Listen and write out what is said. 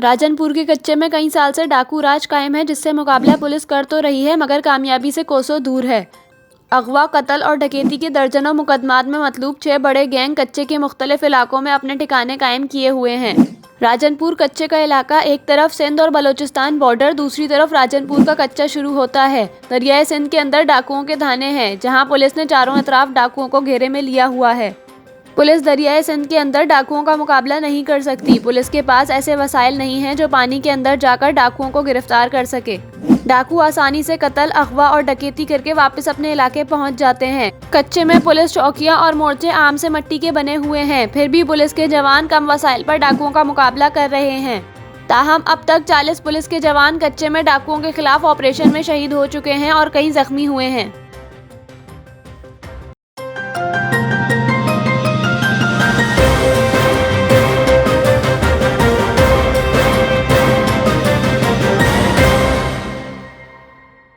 राजनपुर के कच्चे में कई साल से डाकू राज कायम है, जिससे मुकाबला पुलिस कर तो रही है मगर कामयाबी से कोसों दूर है। अगवा, कत्ल और डकैती के दर्जनों मुकदमात में मतलूब 6 बड़े गैंग कच्चे के मुख्तलिफ इलाकों में अपने ठिकाने कायम किए हुए हैं। राजनपुर कच्चे का इलाका एक तरफ सिंध और बलोचिस्तान बॉर्डर, दूसरी तरफ राजनपुर का कच्चा शुरू होता है। दरियाए सिंध के अंदर डाकुओं के थाने हैं, जहां पुलिस ने चारों तरफ डाकुओं को घेरे में लिया हुआ है। पुलिस दरियाए सिंध के अंदर डाकुओं का मुकाबला नहीं कर सकती। पुलिस के पास ऐसे वसाइल नहीं हैं जो पानी के अंदर जाकर डाकुओं को गिरफ्तार कर सके। डाकू आसानी से कत्ल, अगवा और डकैती करके वापस अपने इलाके पहुंच जाते हैं। कच्चे में पुलिस चौकियां और मोर्चे आम से मिट्टी के बने हुए हैं, फिर भी पुलिस के जवान कम वसाइल पर डाकुओं का मुकाबला कर रहे हैं। ताहम अब तक 40 पुलिस के जवान कच्चे में डाकुओं के खिलाफ ऑपरेशन में शहीद हो चुके हैं और कई जख्मी हुए हैं।